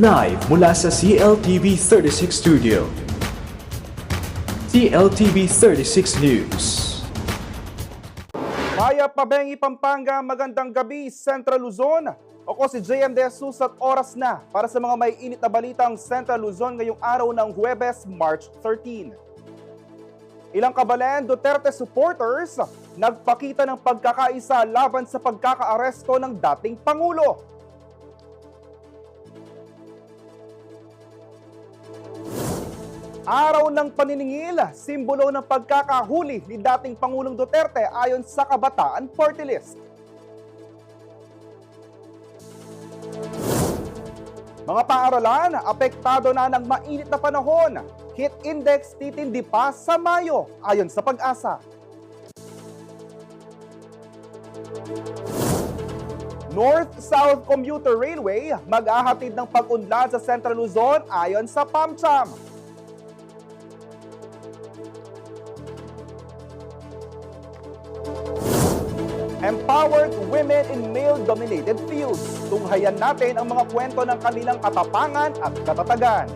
Live mula sa CLTV 36 Studio. CLTV 36 News. Maya Pabengi, Pampanga, magandang gabi, Central Luzon. Ako si JM De Jesus at oras na para sa mga may init na balitang Central Luzon ngayong araw ng Huwebes, March 13. Ilang Kabalen Duterte supporters nagpakita ng pagkakaisa laban sa pagkakaaresto ng dating Pangulo. Araw ng paniningil, simbolo ng pagkakahuli ni dating Pangulong Duterte ayon sa Kabataan Party List. Mga paaralan, apektado na ng mainit na panahon. Heat index titindi pa sa Mayo ayon sa Pag-asa. North-South Commuter Railway mag-ahatid ng pag-unlad sa Central Luzon ayon sa PAMCHAM. Empowered women in male-dominated fields. Tunghayan natin ang mga kwento ng kanilang katapangan at katatagan.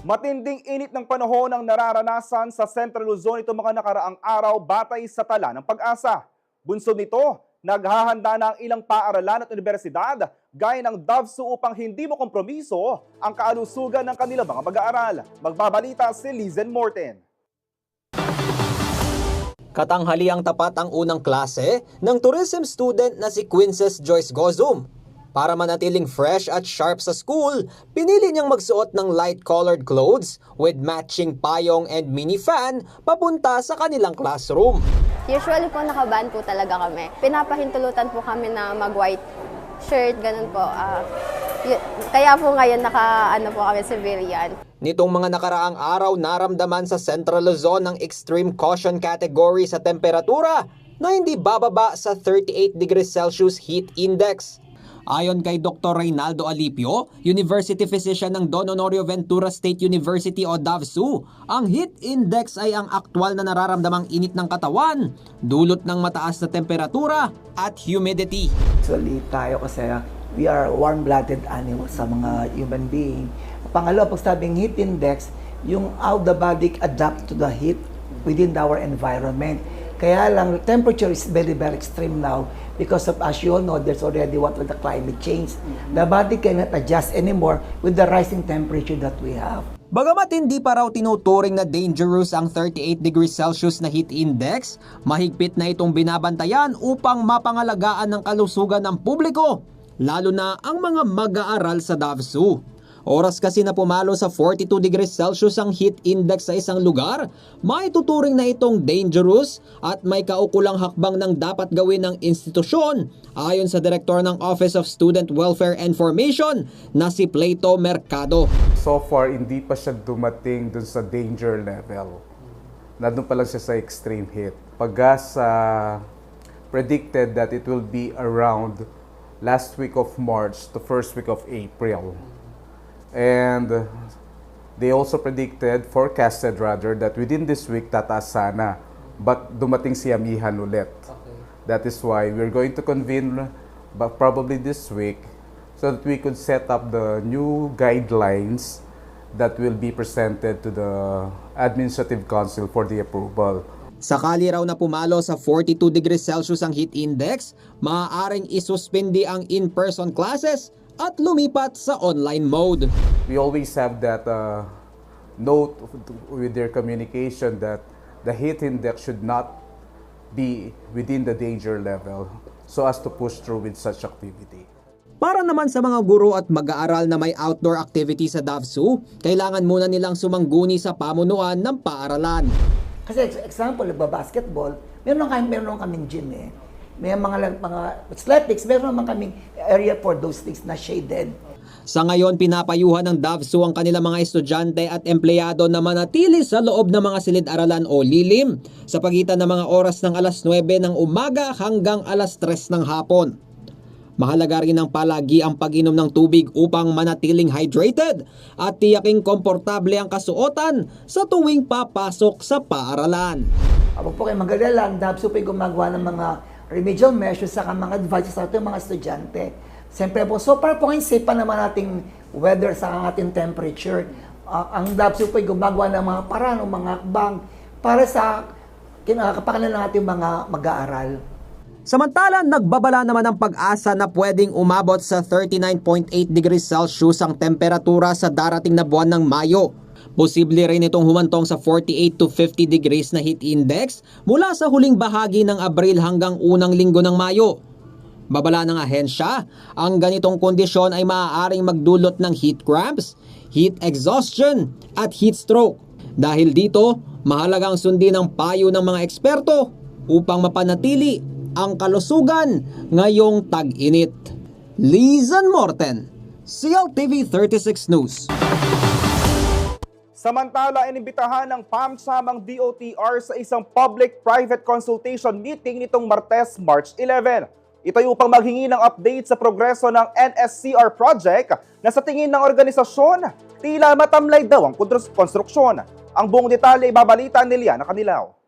Matinding init ng panahon ang nararanasan sa Central Luzon itong mga nakaraang araw batay sa tala ng Pag-asa. Bunsod nito, naghahanda na ang ilang paaralan at universidad gaya ng DAVSU upang hindi mo kompromiso ang kaalusugan ng kanilang mga mag-aaral. Magbabalita si Lizen Morten. Katanghaliang tapat ang unang klase ng tourism student na si Quinces Joyce Gozum. Para manatiling fresh at sharp sa school, pinili niyang magsuot ng light-colored clothes with matching payong and mini fan papunta sa kanilang classroom. Usually po nakaban po talaga kami. Pinapahintulutan po kami na mag-white shirt, ganun po. Kaya po ngayon po kami civilian. Nitong mga nakaraang araw, naramdaman sa Central Luzon ng extreme caution category sa temperatura na hindi bababa sa 38 degrees Celsius heat index. Ayon kay Dr. Reynaldo Alipio, University Physician ng Don Honorio Ventura State University o DAVSU, ang heat index ay ang aktwal na nararamdamang init ng katawan, dulot ng mataas na temperatura at humidity. Actually, tayo kasi we are warm-blooded animals sa mga human being. Pangalawa, pag sabing heat index, yung how the body adapt to the heat within our environment. Kaya lang, temperature is very, very extreme now because of, as you all know, there's already what with the climate change. The body cannot adjust anymore with the rising temperature that we have. Bagamat hindi pa raw tinuturing na dangerous ang 38 degrees Celsius na heat index, mahigpit na itong binabantayan upang mapangalagaan ng kalusugan ng publiko, lalo na ang mga mag-aaral sa DAVSU. Oras kasi na pumalo sa 42 degrees Celsius ang heat index sa isang lugar, maituturing na itong dangerous at may kaukulang hakbang ng dapat gawin ng institusyon, ayon sa Direktor ng Office of Student Welfare and Formation na si Plato Mercado. So far, hindi pa siya dumating dun sa danger level. Nandun pa lang siya sa extreme heat. Pag-asa predicted that it will be around last week of March to first week of April. And they also forecasted that within this week, tataas sana. But dumating si amihan ulit. Okay. That is why we're going to convene probably this week so that we could set up the new guidelines that will be presented to the Administrative Council for the approval. Sakali raw na pumalo sa 42 degrees Celsius ang heat index, maaaring isuspindi ang in-person classes at lumipat sa online mode. We always have that note with their communication that the heat index should not be within the danger level so as to push through with such activity. Para naman sa mga guro at mag-aaral na may outdoor activity sa Davao, kailangan muna nilang sumangguni sa pamunuan ng paaralan. Kasi example, nagba-basketball, meron kaming gym eh. May mga athletics, meron naman kaming area for those things na shaded. Sa ngayon, pinapayuhan ng Davao ang kanilang mga estudyante at empleyado na manatili sa loob ng mga silid-aralan o lilim sa pagitan ng mga oras ng alas 9 ng umaga hanggang alas 3 ng hapon. Mahalaga rin ang palagi ang pag-inom ng tubig upang manatiling hydrated at tiyaking komportable ang kasuotan sa tuwing papasok sa paaralan. Huwag po kayo mag-alala, ang DAPSU po ay gumagawa ng mga remedial measures sa mga advices sa ating mga estudyante. Siyempre po, so para po ngayon safe pa naman ating weather sa ating temperature. Ang DAPSU po ay gumagawa ng mga paraan o mga hakbang para sa kapakanan ng ating mga mag-aaral. Samantala, nagbabala naman ang pag-asa na pwedeng umabot sa 39.8 degrees Celsius ang temperatura sa darating na buwan ng Mayo. Posible rin itong humantong sa 48 to 50 degrees na heat index mula sa huling bahagi ng Abril hanggang unang linggo ng Mayo. Babala ng ahensya, ang ganitong kondisyon ay maaaring magdulot ng heat cramps, heat exhaustion at heat stroke. Dahil dito, mahalagang sundin ang payo ng mga eksperto upang mapanatili ang kalusugan ngayong tag-init. Lizan Morten, CLTV 36 News. Samantala, inimbitahan ng PAMCHAM ang DOTR sa isang public-private consultation meeting nitong Martes, March 11. Ito ay upang maghingi ng update sa progreso ng NSCR project na sa tingin ng organisasyon, tila matamlay daw ang konstruksyon. Ang buong detalye ibabalita ni Liana Canilaw.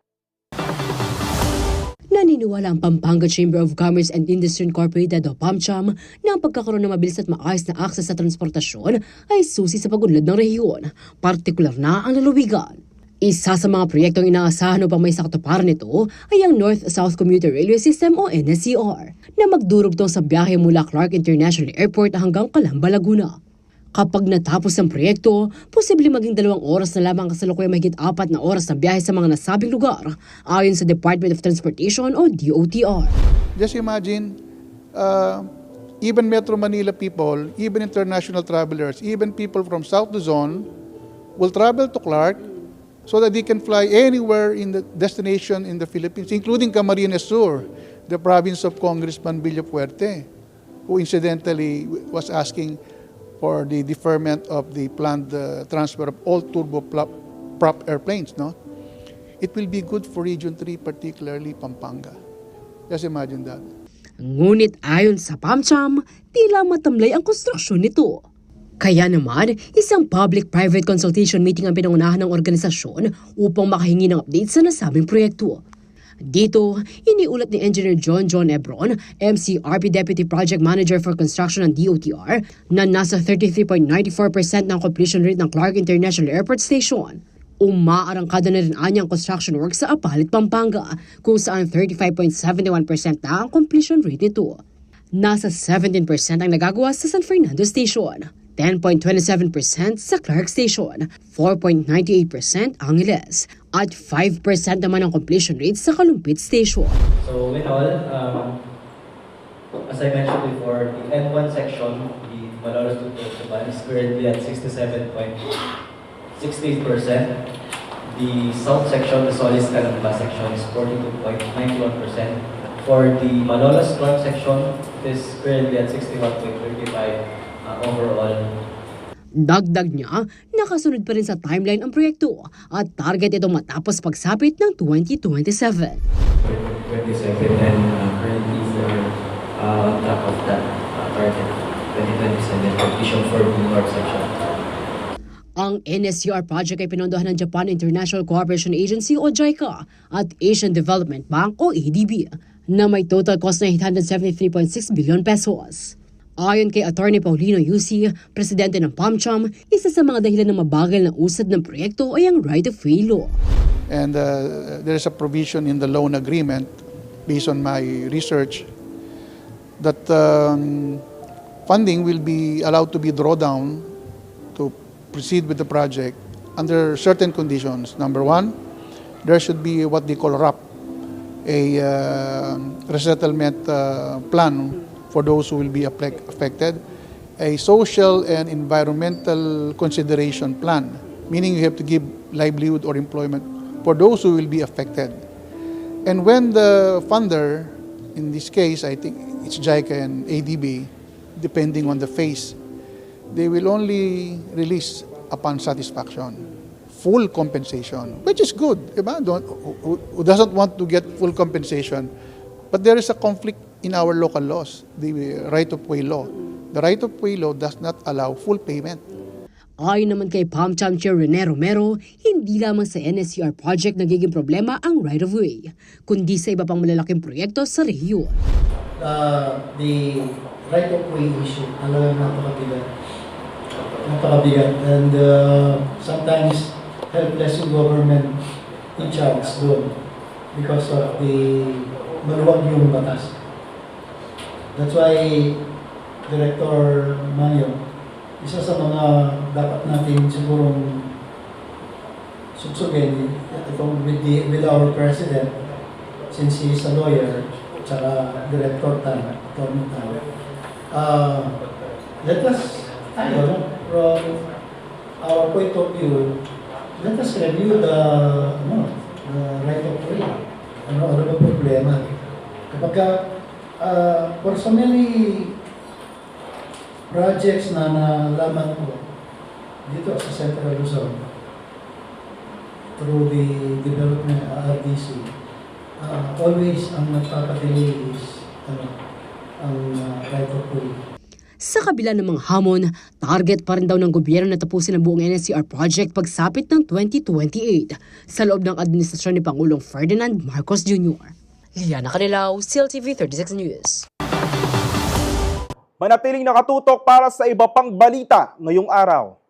Naniniwala ang Pampanga Chamber of Commerce and Industry Incorporated o PAMCHAM na ang pagkakaroon ng mabilis at maayos na akses sa transportasyon ay susi sa pagunlad ng rehiyon, partikular na ang lalawigan. Isa sa mga proyektong inaasahan upang may sakatuparan nito ay ang North-South Commuter Railway System o NSCR na magdurugtong sa biyahe mula Clark International Airport hanggang Calamba, Laguna. Kapag natapos ang proyekto, posible maging 2 oras na lamang kasalukuyang mahigit 4 na oras na biyahe sa mga nasabing lugar, ayon sa Department of Transportation o DOTR. Just imagine, even Metro Manila people, even international travelers, even people from South Luzon will travel to Clark so that they can fly anywhere in the destination in the Philippines, including Camarines Sur, the province of Congressman Villafuerte, who incidentally was asking for the deferment of the planned transfer of all turboprop airplanes. No? It will be good for Region 3, particularly Pampanga. Just imagine that. Ngunit ayon sa PAMCHAM, tila matamlay ang konstruksyon nito. Kaya naman, isang public-private consultation meeting ang pinangunahan ng organisasyon upang makahingi ng update sa nasabing proyekto. Dito, iniulat ni Engineer John Ebron, MCRP Deputy Project Manager for Construction ng DOTR, na nasa 33.94% ng completion rate ng Clark International Airport Station. Umaarangkada na rin anyang construction work sa Apalit, Pampanga, kung saan 35.71% na ang completion rate nito. Nasa 17% ang nagagawa sa San Fernando Station, 10.27% sa Clark Station, 4.98% Angeles, at 5% naman ang completion rate sa Kalumpit Station. So in all, as I mentioned before, the N1 section, the Malolos to Tutuban, is currently at 67.68%. The South section, the Solis Calamba section, is 42.91%. For the Malolos Clark section, it is currently at 61.35%. Overall. Dagdag niya, nakasunod pa rin sa timeline ang proyekto at target itong matapos pagsapit ng 2027. 2027 and currently we're on top of that target, 2027 completion for the North section. Ang NSCR project ay pinondohan ng Japan International Cooperation Agency o JICA at Asian Development Bank o ADB na may total cost na 873.6 billion pesos. Ayon kay Attorney Paulino Yusi, presidente ng PAMCHAM, isa sa mga dahilan ng mabagal na usad ng proyekto ay ang right-of-way law. And there is a provision in the loan agreement, based on my research, that funding will be allowed to be drawn down to proceed with the project under certain conditions. Number one, there should be what they call RAP, a resettlement plan for those who will be affected, a social and environmental consideration plan, meaning you have to give livelihood or employment for those who will be affected. And when the funder, in this case, I think it's JICA and ADB, depending on the phase, they will only release upon satisfaction, full compensation, which is good. Diba? Who doesn't want to get full compensation? But there is a conflict in our local laws, the right-of-way law. The right-of-way law does not allow full payment. Ayon naman kay PAMCHAM Chair Rene Romero, hindi lamang sa NSCR project nagiging problema ang right-of-way, kundi sa iba pang malalaking proyekto sa rehiyon. The right-of-way issue, talagang napakabigat. And sometimes helpless yung government in charge doon because of the maluwag yung batas. That's why Director Mayo, isa sa mga dapat natin sigurong sugsugin itong with our President, since he is a lawyer, tsaka Director Tan, let us, from our point of view, let us review the right of way. Ano ba problema? Kapag for so many projects na nalaman ko dito sa Central Luzon through the development of RDC, always ang nagpapadelay is ang right of way. Sa kabila ng mga hamon, target pa rin daw ng gobyerno na tapusin ang buong NSCR project pagsapit ng 2028 sa loob ng administrasyon ni Pangulong Ferdinand Marcos Jr. Liana Canilao, CLTV 36 News. Manatiling nakatutok para sa iba pang balita ngayong araw.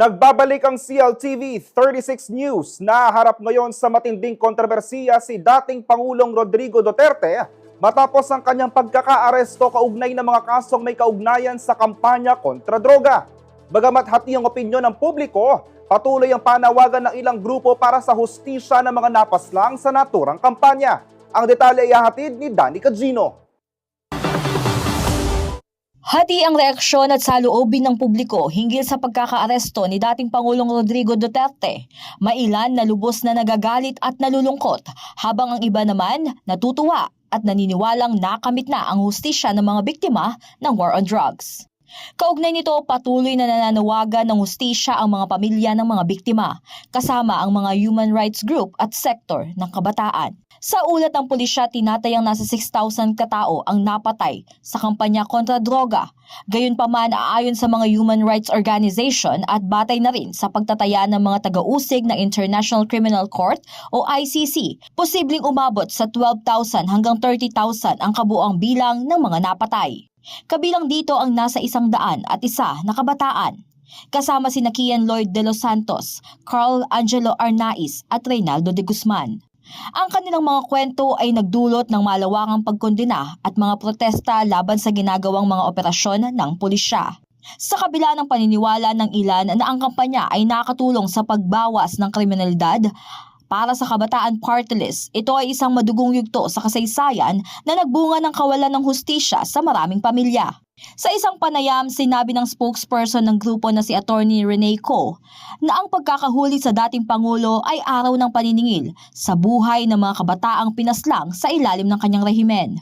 Nagbabalik ang CLTV 36 News na harap ngayon sa matinding kontrobersiya si dating Pangulong Rodrigo Duterte matapos ang kanyang pagkaka-aresto kaugnay ng mga kasong may kaugnayan sa kampanya kontra droga. Bagamat hati ang opinyon ng publiko, patuloy ang panawagan ng ilang grupo para sa hustisya ng mga napaslang sa naturang kampanya. Ang detalye ay ihahatid ni Danny Cagino. Hati ang reaksyon at saloobin ng publiko hinggil sa pagkakaaresto ni dating Pangulong Rodrigo Duterte. Mailan na lubos na nagagalit at nalulungkot, habang ang iba naman natutuwa at naniniwalang nakamit na ang hustisya ng mga biktima ng war on drugs. Kaugnay nito, patuloy na nananawagan ng hustisya ang mga pamilya ng mga biktima, kasama ang mga human rights group at sektor ng kabataan. Sa ulat ng pulisya, tinatayang nasa 6,000 katao ang napatay sa kampanya kontra droga. Gayunpaman, aayon sa mga human rights organization at batay na rin sa pagtataya ng mga taga-usig ng International Criminal Court o ICC, posibleng umabot sa 12,000 hanggang 30,000 ang kabuang bilang ng mga napatay. Kabilang dito ang nasa 101 na kabataan. Kasama si Kian Lloyd de los Santos, Carl Angelo Arnaiz at Reynaldo de Guzman. Ang kanilang mga kwento ay nagdulot ng malawakang pagkondena at mga protesta laban sa ginagawang mga operasyon ng pulisya. Sa kabila ng paniniwala ng ilan na ang kampanya ay nakatulong sa pagbawas ng kriminalidad, para sa Kabataan Party List, ito ay isang madugong yugto sa kasaysayan na nagbunga ng kawalan ng hustisya sa maraming pamilya. Sa isang panayam, sinabi ng spokesperson ng grupo na si Attorney Rene Co na ang pagkakahuli sa dating Pangulo ay araw ng paniningil sa buhay ng mga kabataang pinaslang sa ilalim ng kanyang rehimen.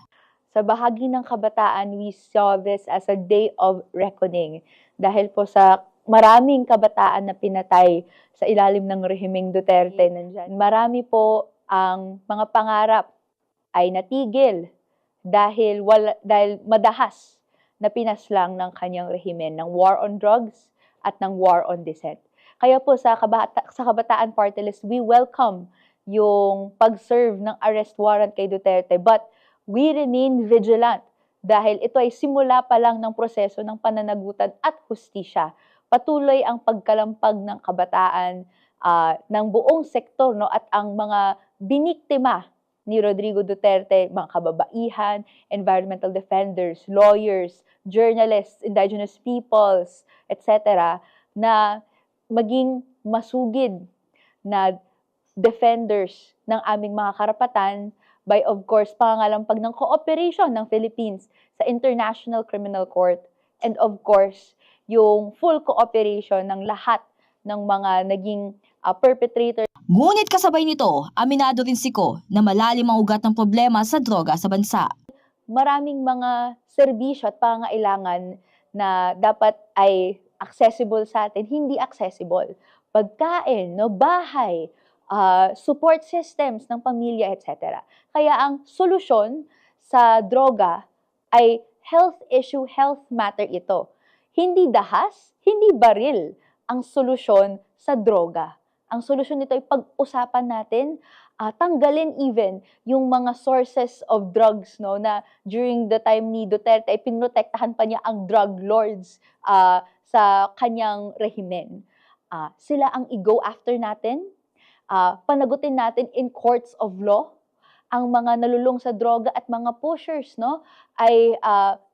Sa bahagi ng kabataan, we saw this as a day of reckoning dahil po sa maraming kabataan na pinatay sa ilalim ng rehimeng Duterte. Marami po ang mga pangarap ay natigil dahil madahas na pinaslang ng kanyang rehimen ng war on drugs at ng war on dissent. Kaya po sa Kabataan Party List, we welcome yung pag-serve ng arrest warrant kay Duterte, but we remain vigilant dahil ito ay simula pa lang ng proseso ng pananagutan at hustisya. Patuloy ang pagkalampag ng kabataan ng buong sektor, no, at ang mga biniktima ni Rodrigo Duterte, mga kababaihan, environmental defenders, lawyers, journalists, indigenous peoples, etc., na maging masugid na defenders ng aming mga karapatan by, of course, pangangalampag ng cooperation ng Philippines sa International Criminal Court and, of course, yung full cooperation ng lahat ng mga naging perpetrator. Ngunit kasabay nito, aminado rin si Co na malalim ang ugat ng problema sa droga sa bansa. Maraming mga serbisyo at pangailangan na dapat ay accessible sa atin, hindi accessible. Pagkain, no, bahay, support systems ng pamilya, etc. Kaya ang solusyon sa droga ay health issue, health matter ito. Hindi dahas, hindi baril ang solusyon sa droga. Ang solusyon nito ay pag-usapan natin, tanggalin even yung mga sources of drugs, no, na during the time ni Duterte ay pinrotektahan pa niya ang drug lords sa kanyang rehimen. Sila ang i-go after natin, panagutin natin in courts of law ang mga nalulung sa droga at mga pushers, no, ay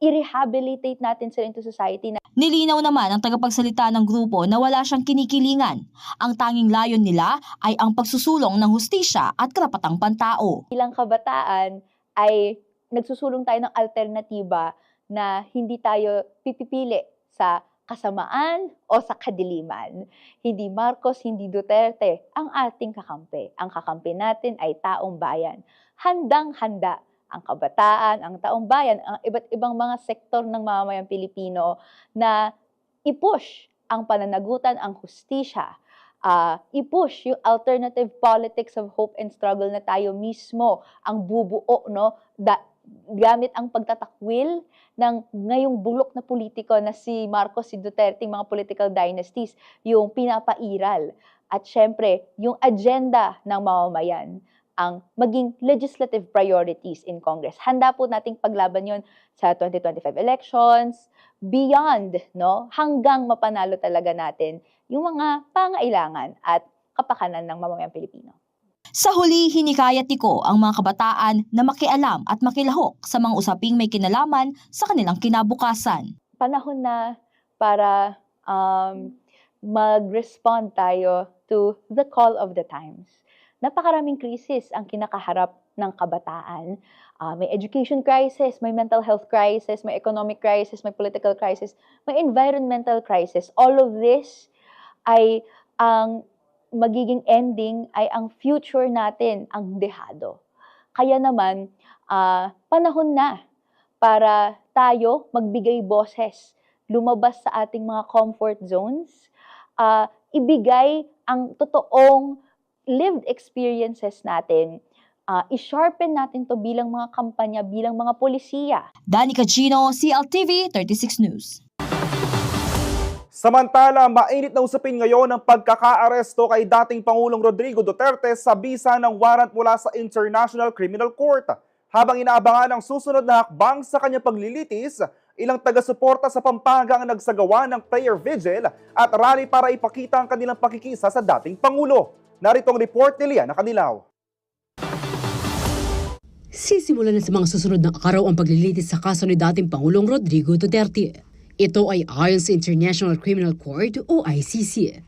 i-rehabilitate natin sila into society. Nilinaw naman ang tagapagsalita ng grupo na wala siyang kinikilingan. Ang tanging layon nila ay ang pagsusulong ng hustisya at karapatang pantao. Bilang kabataan ay nagsusulong tayo ng alternatiba na hindi tayo pipipili sa kasamaan o sa kadiliman. Hindi Marcos, hindi Duterte ang ating kakampi. Ang kakampi natin ay taong bayan. Handang-handa ang kabataan, ang taong bayan, ang iba't ibang mga sektor ng mamamayang Pilipino na i-push ang pananagutan, ang hustisya, i-push yung alternative politics of hope and struggle na tayo mismo ang bubuo, no, gamit ang pagtatakwil ng ngayong bulok na politiko na si Marcos, si Duterte, mga political dynasties, yung pinapairal. At syempre, yung agenda ng mamamayan, ang maging legislative priorities in Congress. Handa po nating paglaban yon sa 2025 elections, beyond, no, hanggang mapanalo talaga natin yung mga pangailangan at kapakanan ng mamamayang Pilipino. Sa huli, hinikayat ni Ko ang mga kabataan na makialam at makilahok sa mga usaping may kinalaman sa kanilang kinabukasan. Panahon na para mag-respond tayo to the call of the times. Napakaraming krisis ang kinakaharap ng kabataan. May education crisis, may mental health crisis, may economic crisis, may political crisis, may environmental crisis. All of this ay ang magiging ending ay ang future natin, ang dehado. Kaya naman, panahon na para tayo magbigay boses, lumabas sa ating mga comfort zones, ibigay ang totoong lived experiences natin, i-sharpen natin to bilang mga kampanya, bilang mga polisiya. Danica Gino, CLTV 36 News. Samantala, mainit na usapin ngayon ang pagkaka-aresto kay dating Pangulong Rodrigo Duterte sa bisa ng warrant mula sa International Criminal Court. Habang inaabangan ang susunod na hakbang sa kanyang paglilitis, ilang taga-suporta sa Pampanga ang nagsagawa ng prayer vigil at rally para ipakita ang kanilang pakikisa sa dating Pangulo. Narito ang report ni Liana Canilaw. Sisimulan na sa mga susunod na araw ang paglilitis sa kaso ni dating Pangulong Rodrigo Duterte. Ito ay ayon sa International Criminal Court o ICC.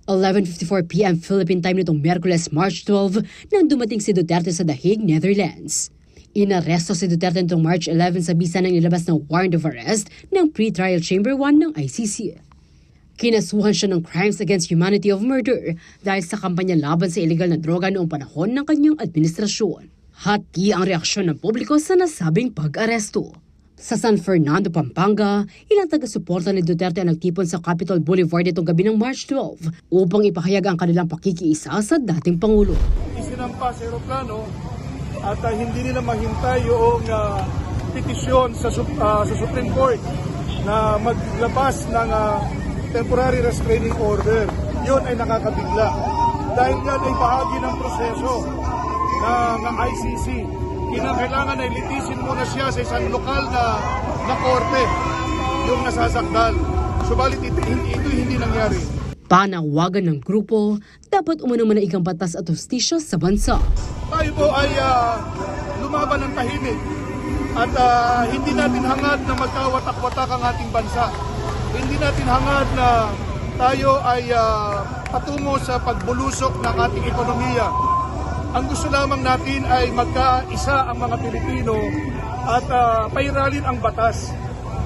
11:54 p.m. Philippine time nitong Miyerkules, March 12 nang dumating si Duterte sa The Hague, Netherlands. Inaresto si Duterte nitong March 11 sa bisa ng ilabas na warrant of arrest ng Pre-Trial Chamber 1 ng ICC. Kinasuhan siya ng crimes against humanity of murder dahil sa kampanya laban sa illegal na droga noong panahon ng kanyang administrasyon. Hati ang reaksyon ng publiko sa nasabing pag-aresto. Sa San Fernando, Pampanga, ilang taga-suporta ni Duterte ang nagtipon sa Capitol Boulevard itong gabi ng March 12 upang ipahayag ang kanilang pakikiisa sa dating Pangulo. Isinampa sa aeroplano at hindi nila mahintay yung petisyon sa Supreme Court na maglabas ng temporary restraining order. Yun ay nakakabigla. Dahil yan ay bahagi ng proseso ng ICC. Kinakailangan na ilitisin muna siya sa isang lokal na korte yung nasasakdal. Subalit ito hindi nangyari. Panawagan ng grupo, dapat umano manaig ang batas at hustisya sa bansa. Tayo po ay lumaban ng tahimik at hindi natin hangad na magkawatak-watak ang ating bansa. Hindi natin hangad na tayo ay patungo sa pagbulusok ng ating ekonomiya. Ang gusto lamang natin ay magkaisa ang mga Pilipino at pairalin ang batas,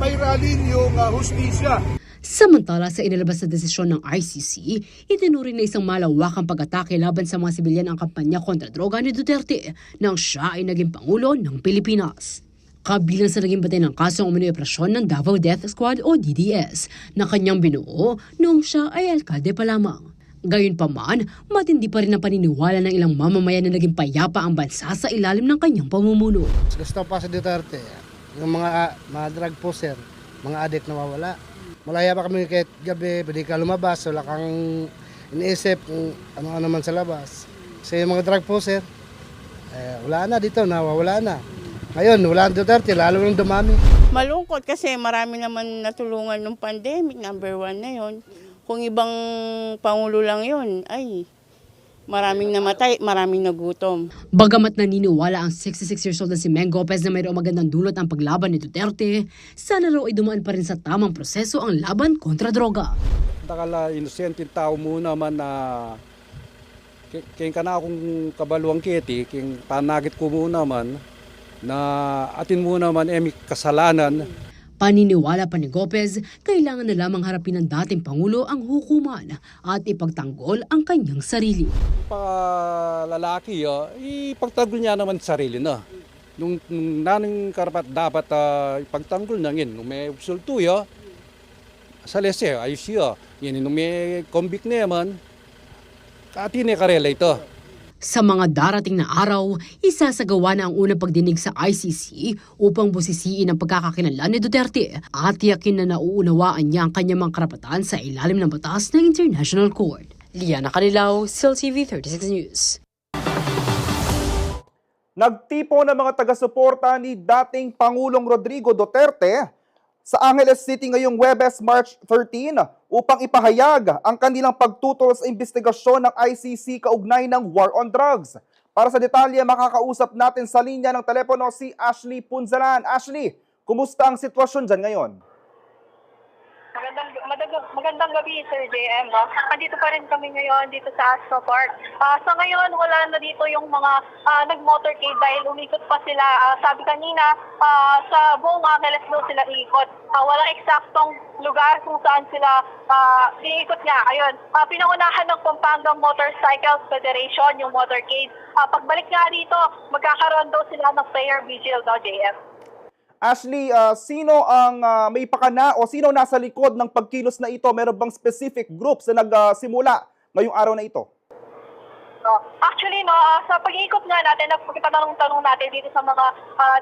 pairalin yung hustisya. Samantala sa inilabas na desisyon ng ICC, itinuring na isang malawakang pag-atake laban sa mga sibilyan ang kampanya kontra droga ni Duterte nang siya ay naging Pangulo ng Pilipinas. Kabilang sa naging batay ng kasong umano'y operasyon ng Davao Death Squad o DDS na kanyang binuo noong siya ay alkalde pa lamang. Gayunpaman, matindi pa rin ang paniniwala ng ilang mamamayan na naging payapa ang bansa sa ilalim ng kanyang pamumuno. Gusto pa sa Duterte, yung mga drug poser, mga adik na mawala. Malaya pa kami kahit gabi, pwede ka lumabas, wala kang iniisip kung ano-ano man sa labas. Kasi yung mga drug poser, wala na dito, nawawala na. Ngayon, wala ang Duterte, lalo nang dumami. Malungkot kasi marami naman natulungan ng pandemic, number 1 na yon. Kung ibang Pangulo lang yon, ay maraming namatay, maraming nagutom. Bagamat naniniwala ang 66 years old na si Meng Gopez na mayroong magandang dulot ang paglaban ni Duterte, sana raw ay dumaan pa rin sa tamang proseso ang laban kontra droga. Takala inosente tao mo naman na kaya ka na akong kabaluang kiti, kaya panagit ko mo naman na atin mo naman may kasalanan. Paniniwala pa ni Gopez, kailangan na lamang harapin ng dating Pangulo ang hukuman at ipagtanggol ang kanyang sarili. Lalaki, ipagtanggol niya naman sarili na. Nung naning karapat dapat ipagtanggol na ngin, nung may usulto sa lese, ayos yun. Yan, nung may convict na yaman, katin karela ito. Sa mga darating na araw, isasagawa na ang unang pagdinig sa ICC upang busisiin ang pagkakakilanlan ni Duterte at tiyakin na nauunawaan niya ang kanyang mga karapatan sa ilalim ng batas ng International Court. Liana Canilaw, CLTV 36 News. Nagtipo ng mga taga-suporta ni dating Pangulong Rodrigo Duterte sa Angeles City ngayong Huwebes, March 13 upang ipahayag ang kanilang pagtutol sa investigasyon ng ICC kaugnay ng war on drugs. Para sa detalye, makakausap natin sa linya ng telepono si Ashley Punzalan. Ashley, kumusta ang sitwasyon dyan ngayon? Magandang gabi, Sir JM. Andito pa rin kami ngayon dito sa Astro Park. Sa ngayon, wala na dito yung mga nag-motorcade dahil umikot pa sila. Sabi kanina, sa buong Angeles daw sila iikot. Walang eksaktong lugar kung saan sila iikot nga. Ayun, pinangunahan ng Pampanga Motorcycle Federation, yung motorcade. Pagbalik nga dito, magkakaroon daw sila ng prayer vigil daw, JM. Ashley, sino ang may pakana o sino nasa likod ng pagkilos na ito? Meron bang specific groups na nagsimula ngayong araw na ito? Actually, sa pag-iikot nga natin, nagpatanong-tanong natin dito sa mga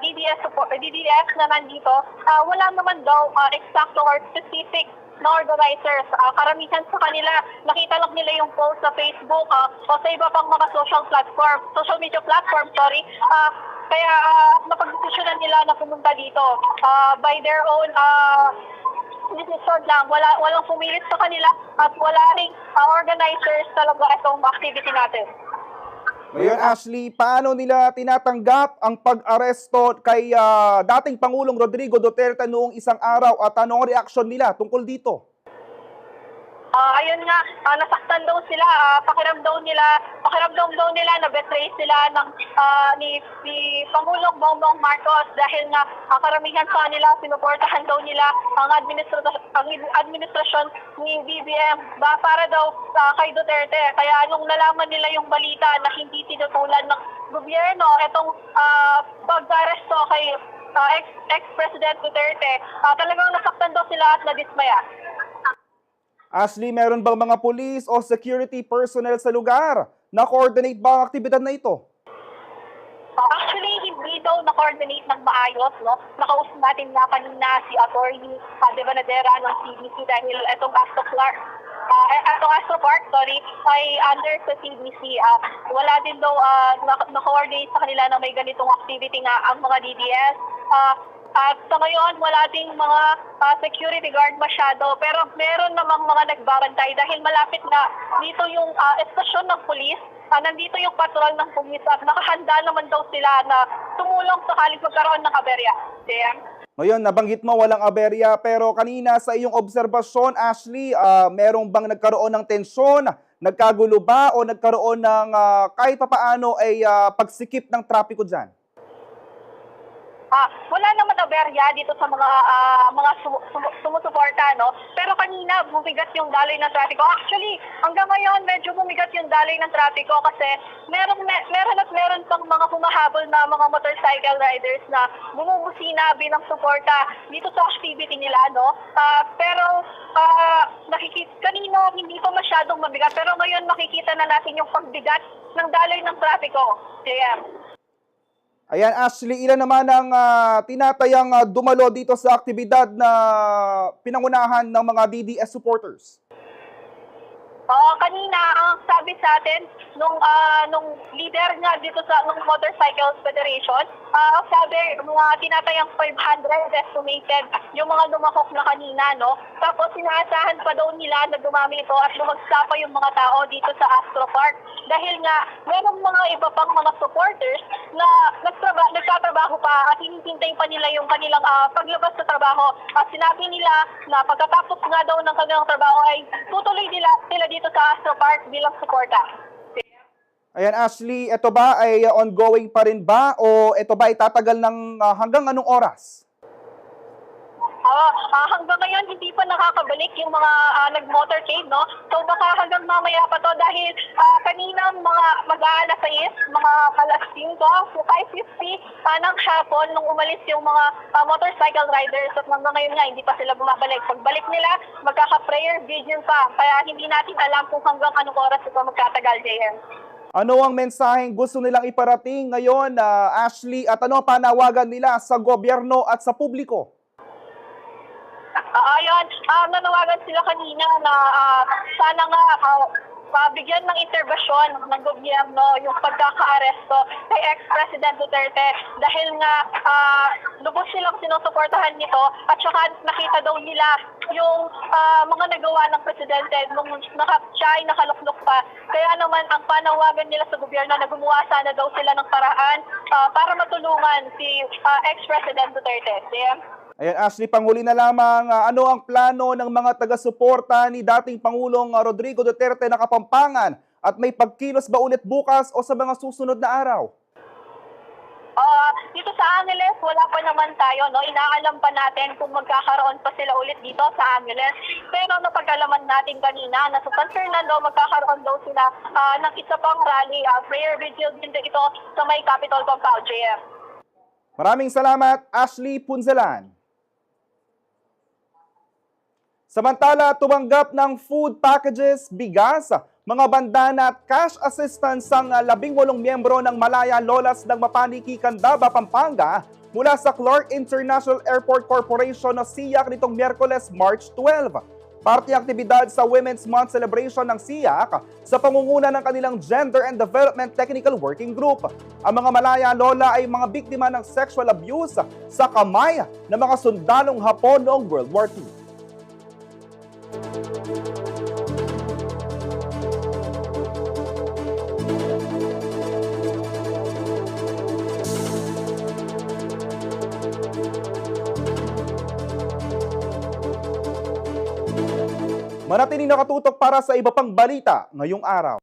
DDS na nandito, wala naman daw exacto or specific na organizers. Karamihan sa kanila, nakita lang nila yung post sa Facebook o sa iba pang mga social media platform, kaya napag-desisyonan nila na pumunta dito by their own decision lang. Walang pumilit sa kanila at wala ring organizers talaga itong activity natin. Ngayon, Ashley, paano nila tinatanggap ang pag-aresto kay dating Pangulong Rodrigo Duterte noong isang araw at anong reaksyon nila tungkol dito? Ayun nga, nasaktan daw sila, pakiramdam daw nila na betray sila ni Pangulong Bongbong Marcos dahil nga karamihan sa kanila sinuportahan daw nila ang administrasyon ni BBM para daw kay Duterte. Kaya nung nalaman nila yung balita na hindi tinutulan ng gobyerno itong pag-aresto kay ex-President Duterte, talagang nasaktan daw sila at nadismaya. Ashley, meron bang mga police o security personnel sa lugar? Na-coordinate ba ang aktibidad na ito? Actually, hindi daw na-coordinate ng maayos, no? Nakausap natin nga kanina si Attorney De Banadera ng CBC dahil itong Astro Park, ay under sa CBC. Wala din daw na-coordinate sa kanila na may ganitong activity nga ang mga DDS. At sa ngayon, wala ding mga security guard masyado, pero meron namang mga nagbabantay dahil malapit na dito yung estasyon ng pulis, nandito yung patrol ng pulis at nakahanda naman daw sila na tumulong sakaling magkaroon ng aberya. Ngayon, nabanggit mo walang aberya, pero kanina sa iyong obserbasyon, Ashley, merong bang nagkaroon ng tensyon, nagkagulo ba o nagkaroon ng kahit papaano ay pagsikip ng trapiko dyan? Wala naman aberya dito sa mga sumusuporta, no? Pero kanina, bumigat yung daloy ng trapiko. Actually, hanggang ngayon, medyo bumigat yung daloy ng trapiko kasi meron pang mga humahabol na mga motorcycle riders na bumubusina bilang suporta dito sa activity nila, no? Pero kanino hindi pa masyadong mabigat. Pero ngayon, makikita na natin yung pagbigat ng daloy ng trapiko. Ayan, Ashley, ilan naman ang tinatayang dumalo dito sa aktibidad na pinangunahan ng mga DDS supporters? Kanina, ang sabi sa atin, nung leader nga dito sa Motorcycle Federation, sabi, mga tinatayang 500 estimated yung mga lumakok na kanina, no? Tapos sinaasahan pa daw nila na dumami ito at lumagsa pa yung mga tao dito sa Astro Park. Dahil nga, merong mga iba pang mga supporters na nagtatrabaho pa at hinihintay pa nila yung kanilang paglabas sa trabaho. At sinabi nila na pagkatapos nga daw ng kanilang trabaho ay tutuloy sila dito sa Astro Park bilang suporta. Ayan, Ashley, ito ba ay ongoing pa rin ba o ito ba ay tatagal ng hanggang anong oras? Hanggang ngayon, hindi pa nakakabalik yung mga nag-motorcade, no? So baka hanggang mamaya pa to dahil kanina mga mag-aalas 6, mga alas 5, so 5:50 ng hapon nung umalis yung mga motorcycle riders at hanggang ngayon nga, hindi pa sila bumabalik. Pagbalik nila, magkaka-prayer vigil pa. Kaya hindi natin alam kung hanggang anong oras ito magtatagal, JM. Ano ang mensaheng gusto nilang iparating ngayon, Ashley, at ano ang panawagan nila sa gobyerno at sa publiko? Nanawagan sila kanina na sana nga bigyan ng interbasyon ng gobyerno yung pagkaka-aresto kay ex-President Duterte dahil nga lubos silang sinusuportahan nito at saka nakita daw nila yung mga nagawa ng presidente nung siya ay nakaluklok pa. Kaya naman ang panawagan nila sa gobyerno na gumawa sana daw sila ng paraan para matulungan si ex-President Duterte. Ayan, Ashley, panghuli na lamang, ano ang plano ng mga taga-suporta ni dating Pangulong Rodrigo Duterte na Kapampangan at may pagkilos ba ulit bukas o sa mga susunod na araw? Dito sa Angeles, wala pa naman tayo, no? Inaalam pa natin kung magkakaroon pa sila ulit dito sa Angeles. Pero napag-alaman natin kanina na sa San Fernando, magkakaroon daw sila ng isa pang rally, prayer vigil din ito sa may Capitol Compound, JM. Maraming salamat, Ashley Punzalan. Samantala, tumanggap ng food packages, bigas, mga bandana at cash assistance ang 18 miyembro ng Malaya Lolas ng Mapaniki, Candaba, Pampanga mula sa Clark International Airport Corporation o SIAC nitong Miyerkules, March 12. Parte aktibidad sa Women's Month celebration ng SIAC sa pangunguna ng kanilang Gender and Development Technical Working Group. Ang mga Malaya Lola ay mga biktima ng sexual abuse sa kamay ng mga sundalong Hapon noong World War II. Manatiling nakatutok para sa iba pang balita ngayong araw.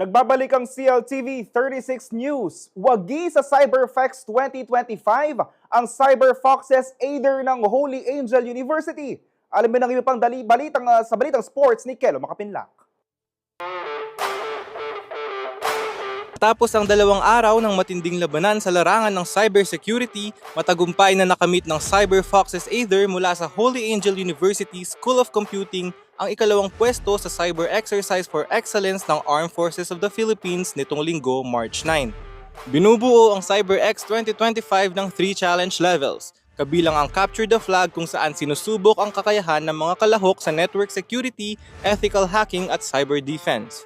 Nagbabalik ang CLTV 36 News. Wagi sa CyberFex 2025 ang Cyber Foxes Aider ng Holy Angel University. Alamin ang iba pang sa balitang sports ni Kelo Makapinlak. Tapos ang 2 araw ng matinding labanan sa larangan ng cybersecurity, matagumpay na nakamit ng Cyber Foxes Aider mula sa Holy Angel University School of Computing ang ikalawang pwesto sa Cyber Exercise for Excellence ng Armed Forces of the Philippines nitong linggo, March 9. Binubuo ang CyberX 2025 ng 3 challenge levels, kabilang ang Capture the Flag kung saan sinusubok ang kakayahan ng mga kalahok sa network security, ethical hacking at cyber defense.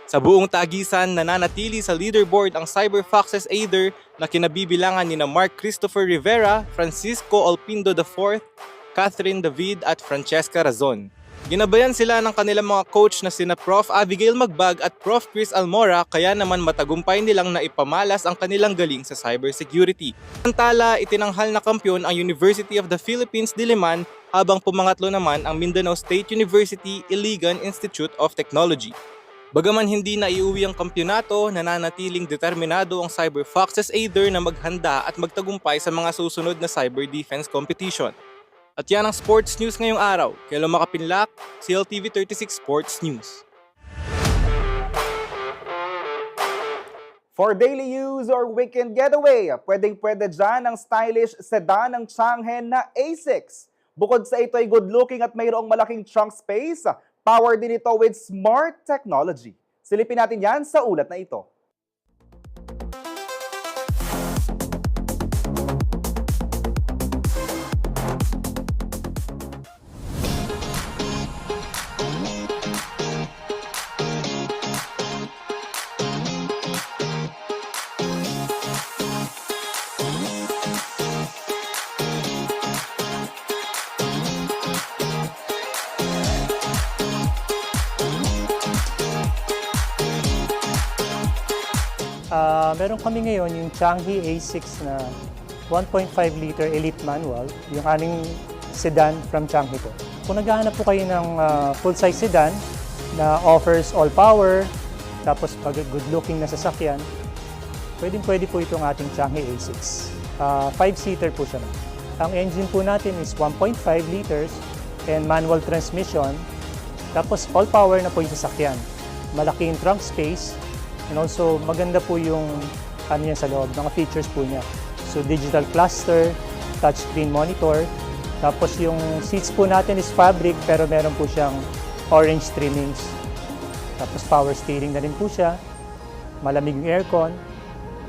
Sa buong tagisan, nananatili sa leaderboard ang Cyber Foxes Aider na kinabibilangan ni Mark Christopher Rivera, Francisco Olpindo IV, Catherine David at Francesca Razon. Ginabayan sila ng kanilang mga coach na sina Prof. Abigail Magbag at Prof. Chris Almora, kaya naman matagumpay nilang naipamalas ang kanilang galing sa cybersecurity. Samantala, itinanghal na kampyon ang University of the Philippines Diliman, habang pumangatlo naman ang Mindanao State University Iligan Institute of Technology. Bagaman hindi na iuwi ang kampyonato, nananatiling determinado ang Cyber Foxes Aider na maghanda at magtagumpay sa mga susunod na cyber defense competition. At yan ang sports news ngayong araw. Kelo Makapinlak, CLTV 36 Sports News. For daily use or weekend getaway, pwedeng-pwede dyan ang stylish sedan ng Changhe na A6. Bukod sa ito ay good-looking at mayroong malaking trunk space, power din ito with smart technology. Silipin natin yan sa ulat na ito. Meron kami ngayon yung Changhe A6 na 1.5 liter Elite Manual, yung aming sedan from Changhe po. Kung naghahanap po kayo ng full-size sedan na offers all power, tapos good looking na sasakyan, pwede po itong ating Changhe A6. 5-seater po siya. Ang engine po natin is 1.5 liters and manual transmission, tapos all power na po yung sasakyan. Malaki yung trunk space, and also maganda po yung ano yan sa loob, mga features po niya. So digital cluster, touchscreen monitor, tapos yung seats po natin is fabric pero meron po siyang orange trimmings. Tapos power steering na rin po siya, malamig yung aircon,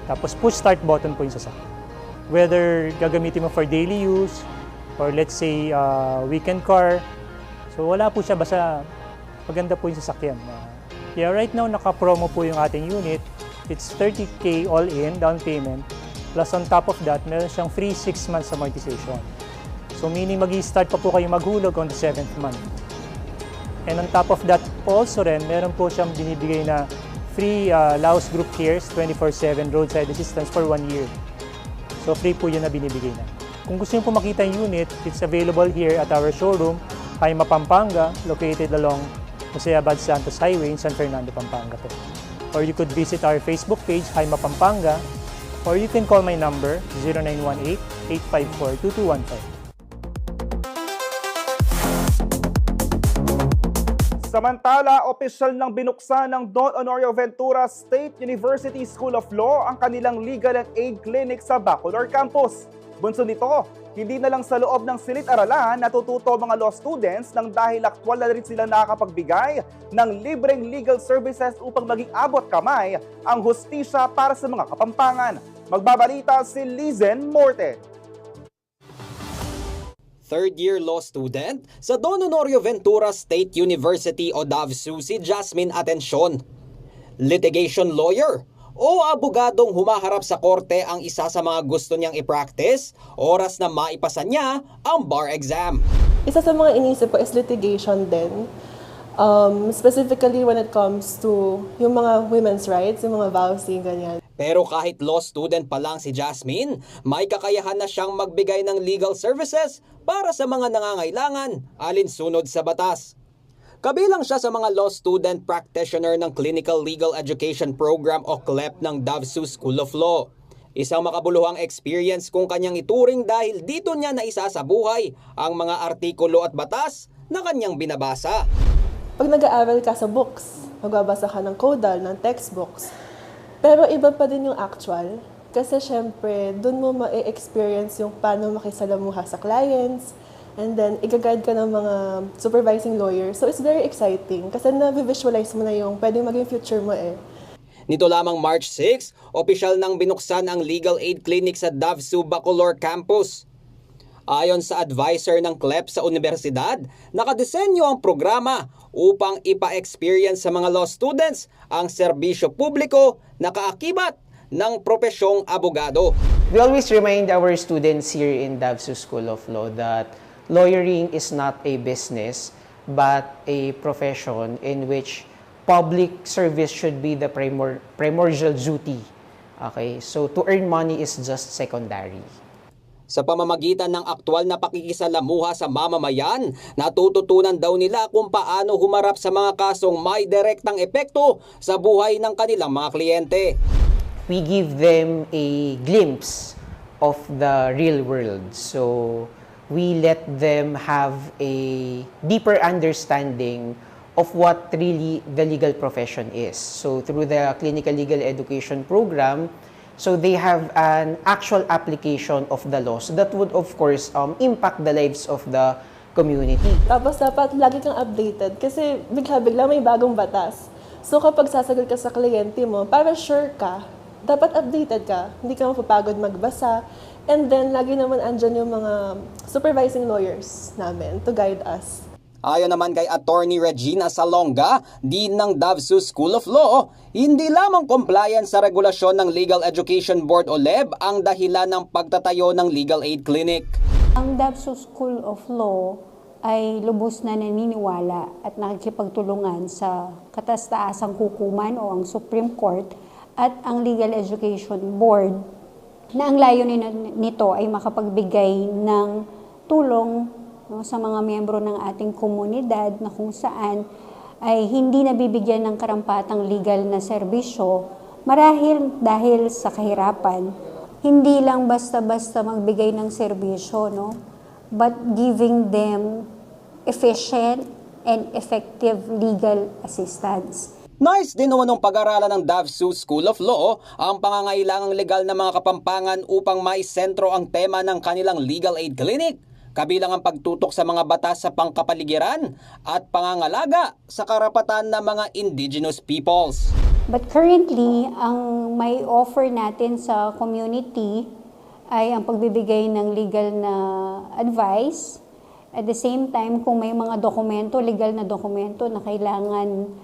tapos push start button po yung sasakyan. Whether gagamitin mo for daily use or let's say weekend car, so wala po siya, basta maganda po yung sasakyan. Yeah, right now naka-promo po yung ating unit. It's 30K all-in down payment. Plus on top of that, meron siyang free 6 months amortization. So meaning mag-i-start pa po kayo maghulog on the 7th month. And on top of that also rin, meron po siyang binibigay na free Laos Group Cares 24/7 roadside assistance for 1 year. So free po yun na binibigay na. Kung gusto niyo po makita yung unit, it's available here at our showroom, Haima, Pampanga, located along Jose Abad Santos Highway in San Fernando, Pampanga po. Or you could visit our Facebook page, Haima, Pampanga, or you can call my number, 0918-854-2215. Samantala, opisyal nang binuksan ng Don Honorio Ventura State University School of Law ang kanilang Legal and Aid Clinic sa Bacolor Campus. Bunso nito, hindi na lang sa loob ng silid-aralan natututo mga law students nang dahil aktwal na rin sila nakakapagbigay ng libreng legal services upang maging abot kamay ang hustisya para sa mga Kapampangan. Magbabalita si Lizen Morte. Third-year law student sa Don Honorio Ventura State University o DAVSU si Jasmine Atencion. Litigation lawyer o abogadong humaharap sa korte ang isa sa mga gusto niyang i-practice oras na maipasa niya ang bar exam. Isa sa mga inisip ko is litigation din. Specifically when it comes to yung mga women's rights, yung mga vowsing, ganyan. Pero kahit law student pa lang si Jasmine, may kakayahan na siyang magbigay ng legal services para sa mga nangangailangan alinsunod sa batas. Kabilang siya sa mga law student practitioner ng Clinical Legal Education Program o CLEP ng Davsu School of Law. Isang makabuluhang experience kung kanyang ituring dahil dito niya naisa sa buhay ang mga artikulo at batas na kanyang binabasa. Pag nag-aaral ka sa books, magbabasa ka ng caudal, ng textbooks. Pero iba pa din yung actual. Kasi syempre, dun mo ma-experience yung paano makisalamuha sa clients, and then i-guide ka ng mga supervising lawyers. So it's very exciting kasi na-visualize mo na yung pwedeng maging future mo eh. Nito lamang March 6, opisyal nang binuksan ang Legal Aid Clinic sa Davsu Bacolor Campus. Ayon sa advisor ng CLEP sa universidad, nakadesenyo ang programa upang ipa-experience sa mga law students ang serbisyo publiko na kaakibat ng profesyong abogado. We always remind our students here in Davsu School of Law that lawyering is not a business but a profession in which public service should be the primordial duty. Okay? So to earn money is just secondary. Sa pamamagitan ng aktwal na pakikisalamuha sa mamamayan, natututunan daw nila kung paano humarap sa mga kasong may direktang epekto sa buhay ng kanilang mga kliyente. We give them a glimpse of the real world. So we let them have a deeper understanding of what really the legal profession is. So through the Clinical Legal Education Program, so they have an actual application of the laws that would of course impact the lives of the community. Tapos dapat lagi kang updated kasi bigla-bigla may bagong batas. So kapag sasagot ka sa kliyente mo, para sure ka, dapat updated ka. Hindi ka mapapagod magbasa. And then, lagi naman andyan yung mga supervising lawyers namin to guide us. Ayon naman kay Attorney Regina Salonga, Dean ng Davsu School of Law, hindi lamang compliance sa regulasyon ng Legal Education Board o LEB ang dahilan ng pagtatayo ng Legal Aid Clinic. Ang Davsu School of Law ay lubos na naniniwala at nakikipagtulungan sa kataas-taasang hukuman o ang Supreme Court at ang Legal Education Board na ang layunin nito ay makapagbigay ng tulong sa mga miyembro ng ating komunidad na kung saan ay hindi nabibigyan ng karampatang legal na serbisyo marahil dahil sa kahirapan. Hindi lang basta-basta magbigay ng serbisyo, no? But giving them efficient and effective legal assistance. Nice din naman ng pag-aralan ng Davsu School of Law ang pangangailangang legal na mga kapampangan upang maisentro ang tema ng kanilang Legal Aid Clinic, kabilang ang pagtutok sa mga batas sa pangkapaligiran at pangangalaga sa karapatan ng mga indigenous peoples. But currently, ang may offer natin sa community ay ang pagbibigay ng legal na advice. At the same time, kung may mga dokumento, legal na dokumento na kailangan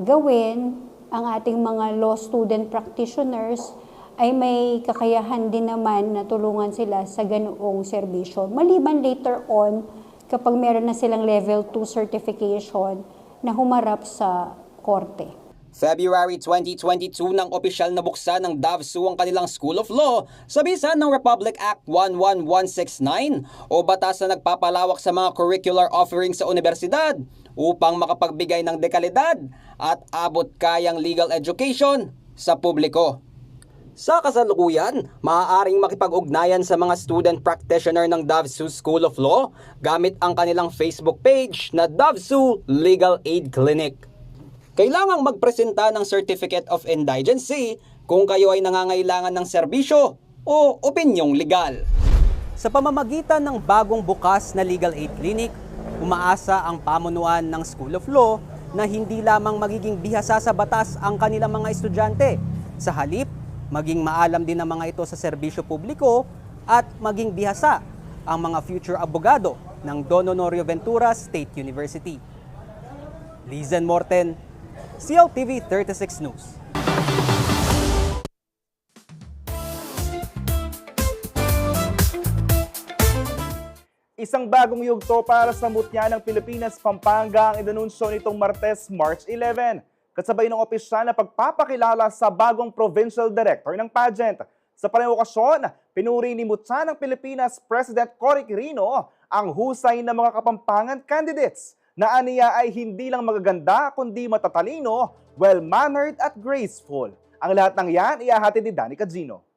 gawin, ang ating mga law student practitioners ay may kakayahan din naman na tulungan sila sa ganoong serbisyo. Maliban later on, kapag meron na silang level 2 certification na humarap sa korte. February 2022 nang opisyal na buksan ng Davsu ang kanilang School of Law sa bisa ng Republic Act 11169 o batas na nagpapalawak sa mga curricular offerings sa universidad upang makapagbigay ng dekalidad at abot-kayang legal education sa publiko. Sa kasalukuyan, maaaring makipag-ugnayan sa mga student practitioner ng Davsu School of Law gamit ang kanilang Facebook page na Davsu Legal Aid Clinic. Kailangang magpresenta ng Certificate of Indigency kung kayo ay nangangailangan ng serbisyo o opinyong legal. Sa pamamagitan ng bagong bukas na Legal Aid Clinic, umaasa ang pamunuan ng School of Law na hindi lamang magiging bihasa sa batas ang kanilang mga estudyante. Sa halip, maging maalam din ng mga ito sa serbisyo publiko at maging bihasa ang mga future abogado ng Don Honorio Ventura State University. Lizen Morten, CLTV 36 News. Isang bagong yugto para sa mutya ng Pilipinas, Pampanga ang inanunsyo nitong Martes, March 11. Kasabay ng opisyal na pagpapakilala sa bagong provincial director ng pageant. Sa panayokasyon, pinuri ni Mutya ng Pilipinas President Cory Quirino ang husay ng mga Kapampangan candidates. na aniya ay hindi lang magaganda kundi matatalino, well-mannered at graceful. Ang lahat ng yan iahatid ni Danica Gino.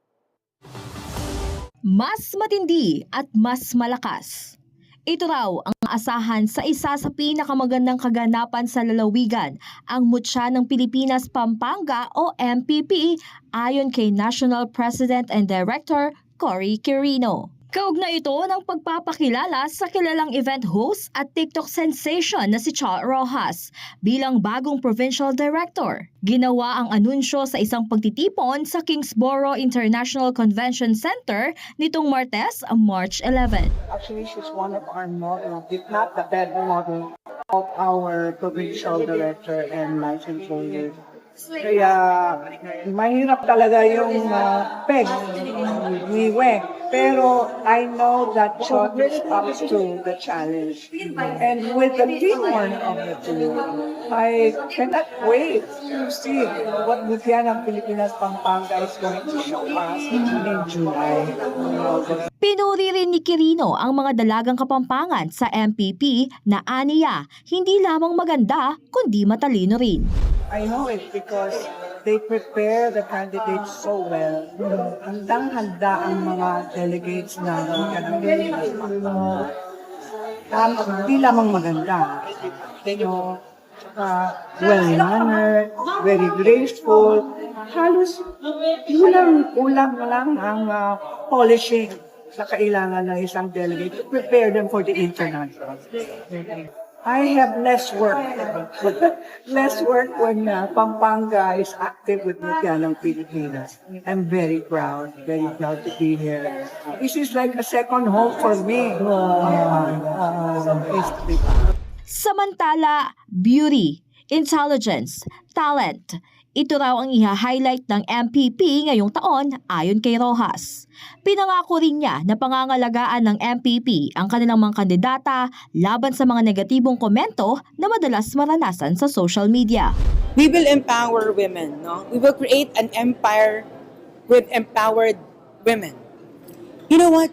Mas matindi at mas malakas. Ito raw ang asahan sa isa sa pinakamagandang kaganapan sa lalawigan, ang Mutya ng Pilipinas Pampanga o MPP, ayon kay National President and Director Cory Quirino. Kaugnay ito ng pagpapakilala sa kilalang event host at TikTok sensation na si Cha Rojas bilang bagong provincial director. Ginawa ang anunsyo sa isang pagtitipon sa Kingsborough International Convention Center nitong Martes, March 11. Actually, she's one of our models, if not the best model of our provincial director and license holder. Kaya mahirap talaga yung peg ni Weng. Pero I know that Chot is up to the challenge. And with the teamwork of the two, I cannot wait to see what Mutya ng Pilipinas Pampanga is going to show us in July. Pinuri rin ni Quirino ang mga dalagang Kapampangan sa MPP na aniya, hindi lamang maganda kundi matalino rin. I know it because they prepare the candidates so well. Handang-handa ang mga delegates na hindi lamang maganda. Well-mannered, very graceful. Halos kulang lang ang polishing na kailangan ng isang delegate to prepare them for the international. I have less work. Less work when Pampanga is active with Mutya ng Pilipinas. I'm very proud to be here. This is like a second home for me. Samantala, beauty, intelligence, talent, ito raw ang iha-highlight ng MPP ngayong taon ayon kay Rojas. Pinangako rin niya na pangangalagaan ng MPP ang kanilang mga kandidata laban sa mga negatibong komento na madalas maranasan sa social media. We will empower women, no? We will create an empire with empowered women. You know what?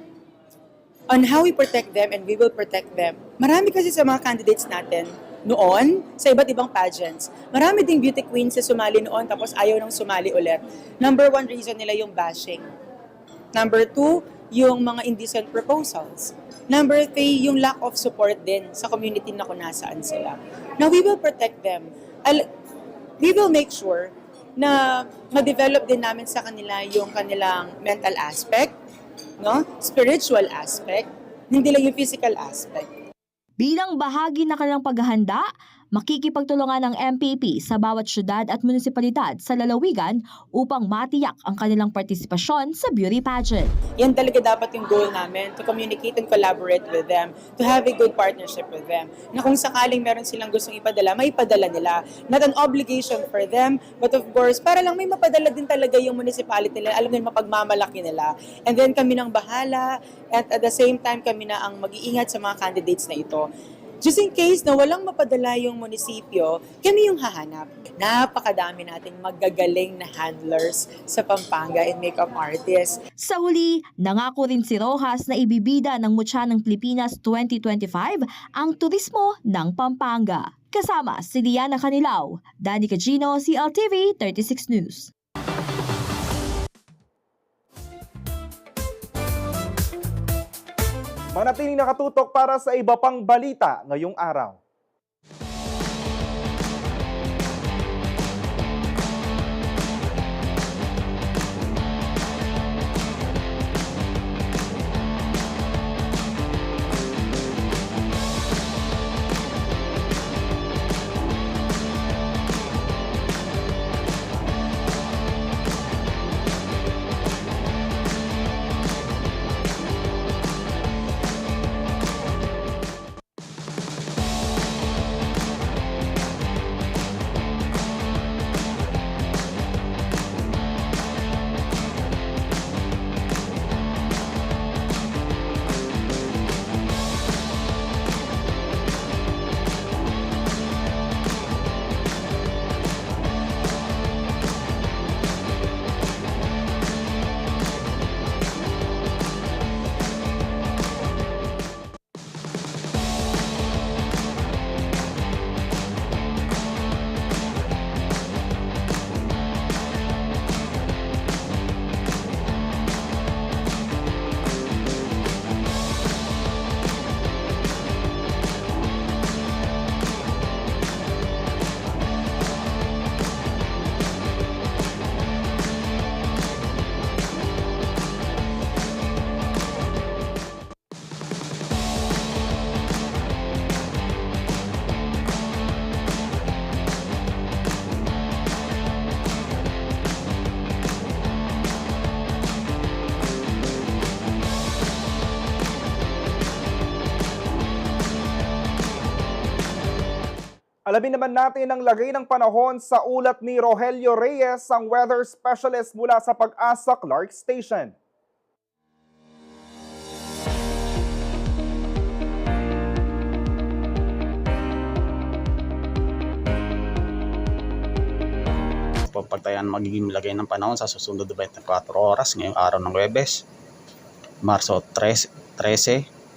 On how we protect them and we will protect them. Marami kasi sa mga candidates natin noon sa iba't ibang pageants. Marami ding beauty queens sa sumali noon tapos ayaw nang sumali ulit. Number one reason nila yung bashing. Number two, yung mga indecent proposals. Number three, yung lack of support din sa community na kung nasaan sila. Now, we will protect them. We will make sure na ma-develop din namin sa kanila yung kanilang mental aspect, no? Spiritual aspect, hindi lang yung physical aspect. Bilang bahagi na kanilang paghahanda, makikipagtulungan ng MPP sa bawat syudad at munisipalidad sa lalawigan upang matiyak ang kanilang partisipasyon sa beauty pageant. Yan talaga dapat yung goal namin, to communicate and collaborate with them, to have a good partnership with them. Na kung sakaling meron silang gustong ipadala, may ipadala nila. Not an obligation for them, but of course, para lang may mapadala din talaga yung municipality nila, alam nila mapagmamalaki nila. And then kami nang bahala, at the same time kami na ang mag-iingat sa mga candidates na ito. Just in case na walang mapadala yung munisipyo, kami yung hahanap. Napakadami nating magagaling na handlers sa Pampanga and makeup artists. Sa huli, nangako rin si Rojas na ibibida ng Mutya ng Pilipinas 2025 ang turismo ng Pampanga. Kasama si Liana Canilao, Danica Gino, CLTV 36 News. Manatiling nakatutok para sa iba pang balita ngayong araw. Alamin naman natin ang lagay ng panahon sa ulat ni Rogelio Reyes, ang weather specialist mula sa Pag-asa Clark Station. Pagtayan magiging lagay ng panahon sa susunod 24 oras ngayong araw ng Huwebes, Marso 13,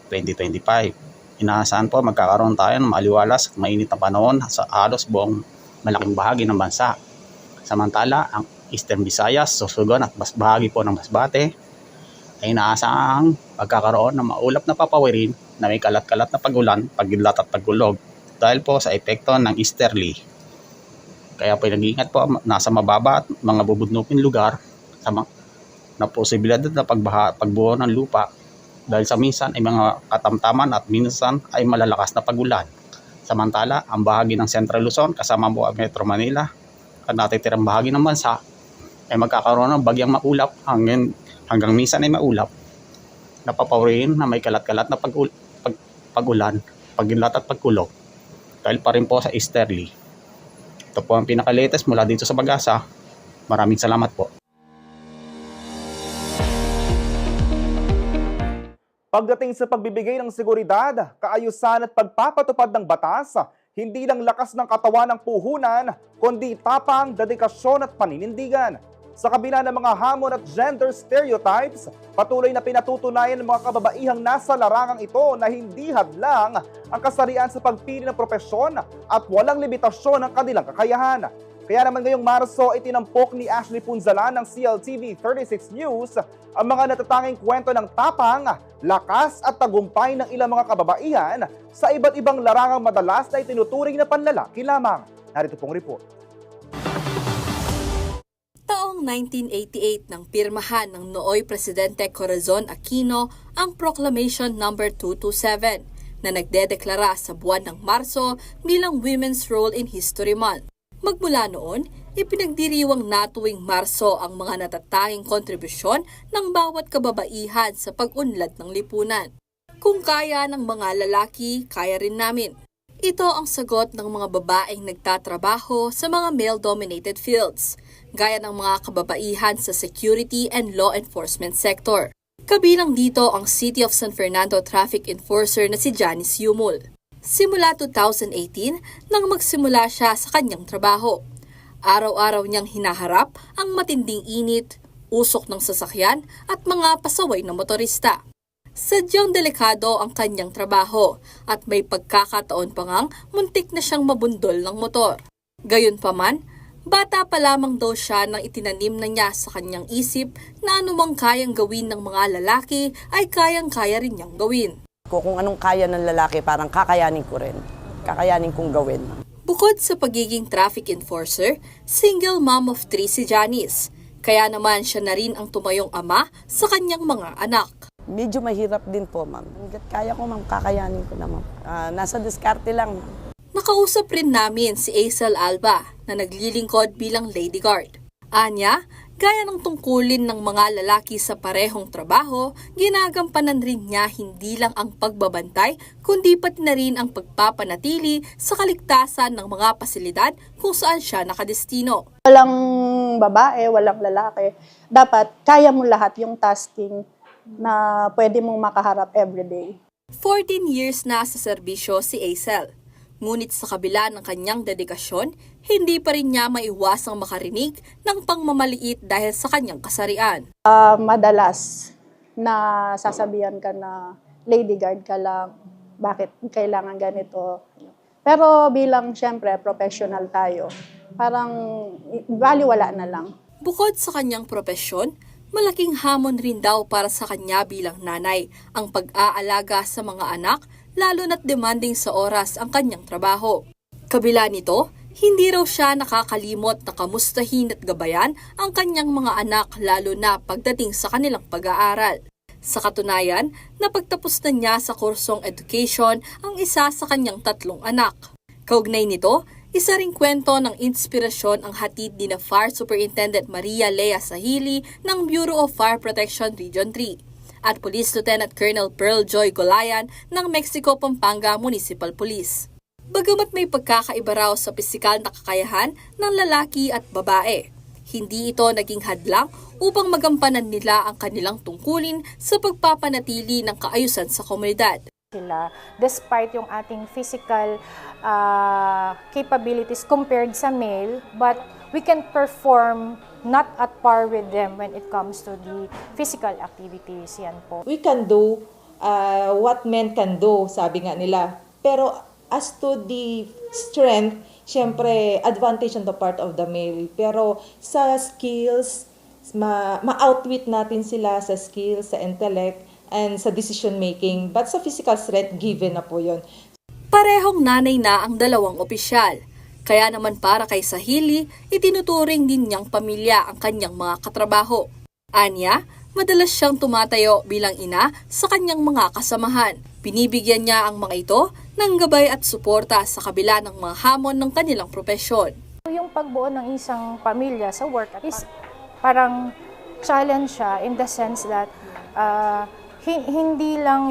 2025. Inaasahan po magkakaroon tayo ng maliwalas at mainit na panahon sa halos buong malaking bahagi ng bansa. Samantala, ang Eastern Visayas, Sorsogon at bahagi po ng Masbate ay inaasahang magkakaroon ng maulap na papawirin na may kalat-kalat na pagulan, pagidlat at pagulog dahil po sa epekto ng easterly. Kaya po nag-iingat po nasa mababa at mga bubudnupin lugar na posibilidad na pagbuo ng lupa dahil sa minsan ay mga katamtaman at minsan ay malalakas na pagulan. Samantala, ang bahagi ng Central Luzon kasama po ang Metro Manila at natitirang bahagi ng bansa ay magkakaroon ng bagyang maulap hanggang minsan ay maulap. Napapawirin na may kalat-kalat na pagulan, pagidlat at pagkulog dahil pa rin po sa easterly. Ito po ang pinaka-latest mula dito sa Pag-asa. Maraming salamat po. Pagdating sa pagbibigay ng seguridad, kaayusan at pagpapatupad ng batas, hindi lang lakas ng katawan ng puhunan, kundi tapang, dedikasyon at paninindigan. Sa kabila ng mga hamon at gender stereotypes, patuloy na pinatutunayan ng mga kababaihang nasa larangang ito na hindi hadlang ang kasarian sa pagpili ng propesyon at walang limitasyon ng kanilang kakayahan. Kaya naman ngayong Marso, itinampok ni Ashley Punzalan ng CLTV 36 News ang mga natatanging kwento ng tapang, lakas at tagumpay ng ilang mga kababaihan sa iba't ibang larangang madalas na itinuturing na panlalaki lamang. Narito pong report. Taong 1988 nang pirmahan ng nooy Presidente Corazon Aquino ang Proclamation No. 227 na nagdedeklara sa buwan ng Marso bilang Women's Role in History Month. Magmula noon, ipinagdiriwang na tuwing Marso ang mga natatanging kontribusyon ng bawat kababaihan sa pag-unlad ng lipunan. Kung kaya ng mga lalaki, kaya rin namin. Ito ang sagot ng mga babaeng nagtatrabaho sa mga male-dominated fields, gaya ng mga kababaihan sa security and law enforcement sector. Kabilang dito ang City of San Fernando traffic enforcer na si Janice Yumul. Simula 2018 nang magsimula siya sa kanyang trabaho. Araw-araw niyang hinaharap ang matinding init, usok ng sasakyan at mga pasaway na motorista. Sadyang delikado ang kanyang trabaho at may pagkakataon pa ngang muntik na siyang mabundol ng motor. Gayunpaman, bata pa lamang daw siya nang itinanim na niya sa kanyang isip na anumang kayang gawin ng mga lalaki ay kayang-kaya rin niyang gawin. Kung anong kaya ng lalaki, parang kakayanin ko rin. Kakayanin kong gawin. Bukod sa pagiging traffic enforcer, single mom of 3 si Janice. Kaya naman siya na rin ang tumayong ama sa kanyang mga anak. Medyo mahirap din po, ma'am. Kaya ko, ma'am, kakayanin ko na, ma'am. Nasa diskarte lang. Nakausap rin namin si Aisel Alba na naglilingkod bilang lady guard. Anya, gaya ng tungkulin ng mga lalaki sa parehong trabaho, ginagampanan rin niya hindi lang ang pagbabantay, kundi pati na rin ang pagpapanatili sa kaligtasan ng mga pasilidad kung saan siya nakadestino. Walang babae, walang lalaki. Dapat kaya mo lahat yung tasking na pwede mong makaharap everyday. 14 years na sa serbisyo si Aisel. Ngunit sa kabila ng kanyang dedikasyon, hindi pa rin niya maiwasang makarinig ng pangmamaliit dahil sa kanyang kasarian. Madalas na sasabihan ka na lady guard ka lang, bakit kailangan ganito. Pero bilang siyempre professional tayo, parang baliwala na lang. Bukod sa kanyang propesyon, malaking hamon rin daw para sa kanya bilang nanay ang pag-aalaga sa mga anak, lalo na't demanding sa oras ang kanyang trabaho. Kabila nito, hindi raw siya nakakalimot na kamustahin at gabayan ang kanyang mga anak lalo na pagdating sa kanilang pag-aaral. Sa katunayan, napagtapos na niya sa kursong education ang isa sa kanyang 3 anak. Kaugnay nito, isa ring kwento ng inspirasyon ang hatid ni na Fire Superintendent Maria Lea Sahili ng Bureau of Fire Protection Region 3 at Police Lieutenant Colonel Pearl Joy Golayan ng Mexico Pampanga Municipal Police. Bagamat may pagkakaiba raw sa pisikal na kakayahan ng lalaki at babae, hindi ito naging hadlang upang magampanan nila ang kanilang tungkulin sa pagpapanatili ng kaayusan sa komunidad. Sila, despite yung ating physical capabilities compared sa male, but we can perform not at par with them when it comes to the physical activities. Yan po. We can do what men can do, sabi nga nila. Pero as to the strength, syempre, advantage on the part of the male. Pero sa skills, ma-outwit natin sila sa skills, sa intellect, and sa decision making. But sa physical strength, given na po yun. Parehong nanay na ang dalawang opisyal. Kaya naman para kay Sahili, itinuturing din niyang pamilya ang kanyang mga katrabaho. Anya, madalas siyang tumatayo bilang ina sa kanyang mga kasamahan. Binibigyan niya ang mga ito ng gabay at suporta sa kabila ng mga hamon ng kanilang propesyon. Yung pagbuo ng isang pamilya sa work is parang challenge siya in the sense that hindi lang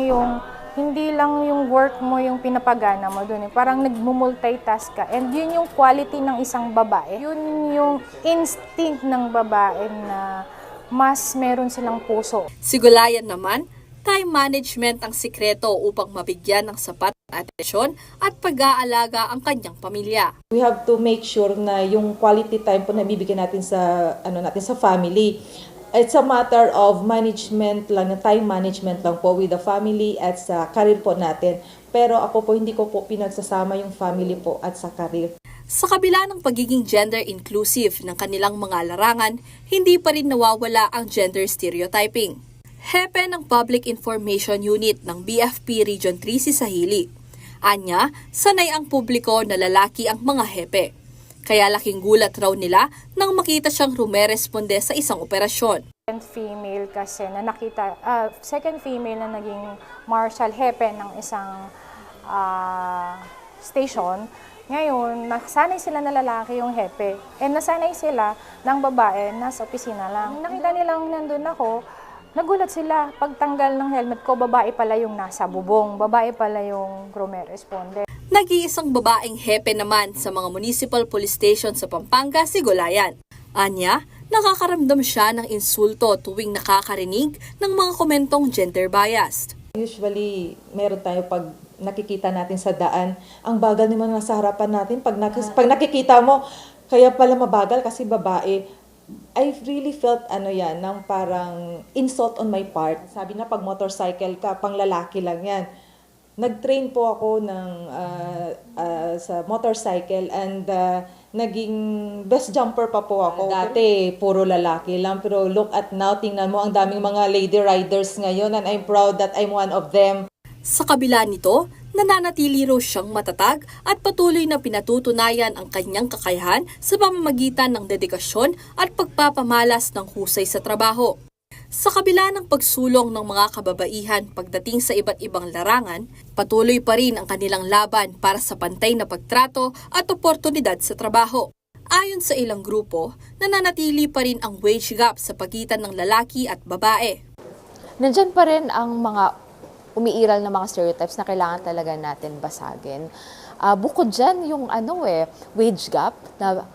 yung work mo yung pinapagana mo doon. Parang nagmumultitask ka. And yun yung quality ng isang babae. Yun yung instinct ng babae na mas meron silang puso. Si Gulayan naman, time management ang sikreto upang mabigyan ng sapat na atensyon at pag-aalaga ang kanyang pamilya. We have to make sure na yung quality time po na bibigyan natin sa family. It's a matter of management lang, time management lang po with the family at sa career po natin. Pero ako po hindi ko po pinagsasama yung family po at sa career. Sa kabila ng pagiging gender inclusive ng kanilang mga larangan, hindi pa rin nawawala ang gender stereotyping. Hepe ng Public Information Unit ng BFP Region 3 si Sahili. Anya, sanay ang publiko na lalaki ang mga hepe. Kaya laking gulat raw nila nang makita siyang rumeresponde sa isang operasyon. Second female kasi na nakita, second female na naging marshal hepe ng isang station. Ngayon, nasanay sila na lalaki yung hepe. And nasanay sila ng babae nasa opisina lang. Nakita nilang nandun ako, nagulat sila. Pagtanggal ng helmet ko, babae pala yung nasa bubong. Babae pala yung rumeresponde. Nag-iisang babaeng hepe naman sa mga municipal police station sa Pampanga si Gulayan. Anya, nakakaramdam siya ng insulto tuwing nakakarinig ng mga komentong gender biased. Usually, meron tayo pag nakikita natin sa daan, ang bagal naman nasa harapan natin. Pag nakikita mo, kaya pala mabagal kasi babae. I really felt ng parang insult on my part. Sabi na pag motorcycle ka, pang lalaki lang yan. Nag-train po ako sa motorcycle and naging best jumper pa po ako. Dati, puro lalaki lang. Pero look at now, tingnan mo, ang daming mga lady riders ngayon and I'm proud that I'm one of them. Sa kabila nito, nananatili raw siyang matatag at patuloy na pinatutunayan ang kanyang kakayahan sa pamamagitan ng dedikasyon at pagpapamalas ng husay sa trabaho. Sa kabila ng pagsulong ng mga kababaihan pagdating sa iba't ibang larangan, patuloy pa rin ang kanilang laban para sa pantay na pagtrato at oportunidad sa trabaho. Ayon sa ilang grupo, nananatili pa rin ang wage gap sa pagitan ng lalaki at babae. Nandyan pa rin ang mga umiiral na mga stereotypes na kailangan talaga natin basagin. Bukod dyan, yung wage gap na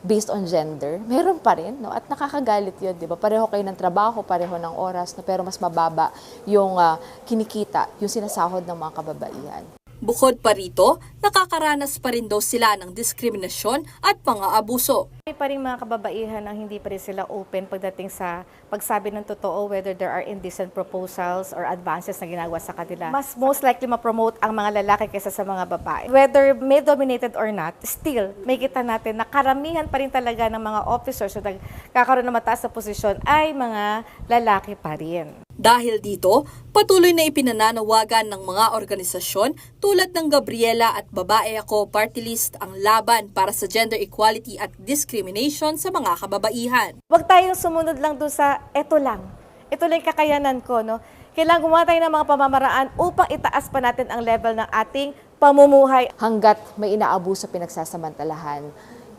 based on gender, meron pa rin, no? At nakakagalit yun, di ba? Pareho kayo ng trabaho, pareho ng oras, no? Pero mas mababa yung kinikita, yung sinasahod ng mga kababaihan. Bukod pa rito, nakakaranas pa rin daw sila ng diskriminasyon at pang-aabuso. May pa rin mga kababaihan ang hindi pa rin sila open pagdating sa pagsabi ng totoo, whether there are indecent proposals or advances na ginagawa sa kanila. Mas most likely ma-promote ang mga lalaki kaysa sa mga babae. Whether male-dominated or not, still, may kita natin na karamihan pa rin talaga ng mga officers na kakaroon ng mataas na posisyon ay mga lalaki pa rin. Dahil dito, patuloy na ipinananawagan ng mga organisasyon tulad ng Gabriela at Babae Ako Party List ang laban para sa gender equality at discrimination sa mga kababaihan. Huwag tayong sumunod lang doon sa eto lang yung kakayanan ko. No? Kailangan gumawa tayo ng mga pamamaraan upang itaas pa natin ang level ng ating pamumuhay. Hanggat may inaabuso pinagsasamantalahan,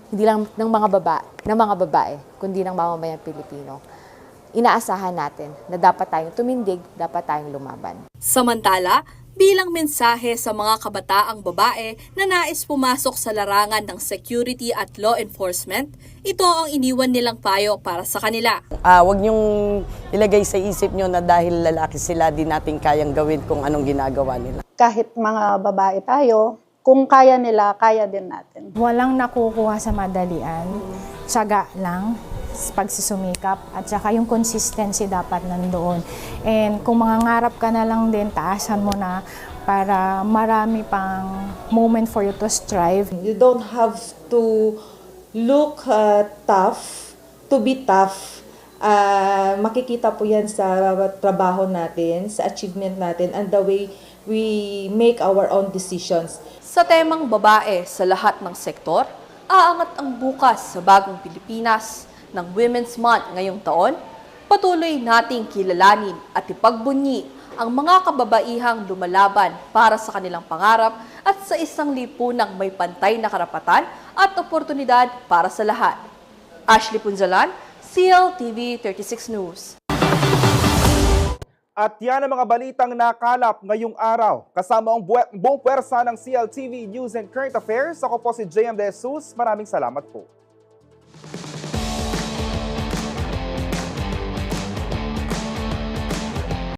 hindi lang ng mga babae, kundi ng mamamayang Pilipino. Inaasahan natin na dapat tayong tumindig, dapat tayong lumaban. Samantala, bilang mensahe sa mga kabataang babae na nais pumasok sa larangan ng security at law enforcement. Ito ang iniwan nilang payo para sa kanila. Huwag niyong ilagay sa isip niyo na dahil lalaki sila, di natin kayang gawin kung anong ginagawa nila. Kahit mga babae tayo, kung kaya nila, kaya din natin. Walang nakukuha sa madalian, tiyaga lang, pagsusumikap, at saka yung consistency dapat nandoon. And kung mangangarap ka na lang din, taasan mo na para marami pang moment for you to strive. You don't have to look tough, to be tough. Makikita po yan sa trabaho natin, sa achievement natin, and the way we make our own decisions. Sa temang babae sa lahat ng sektor, aangat ang bukas sa bagong Pilipinas ng Women's Month ngayong taon. Patuloy nating kilalanin at ipagbunyi ang mga kababaihang lumalaban para sa kanilang pangarap at sa isang lipunang may pantay na karapatan at oportunidad para sa lahat. Ashley Punzalan, CLTV 36 News. At yan ang mga balitang nakalap ngayong araw. Kasama ang buong pwersa ng CLTV News and Current Affairs, ako po si JM De Jesus. Maraming salamat po.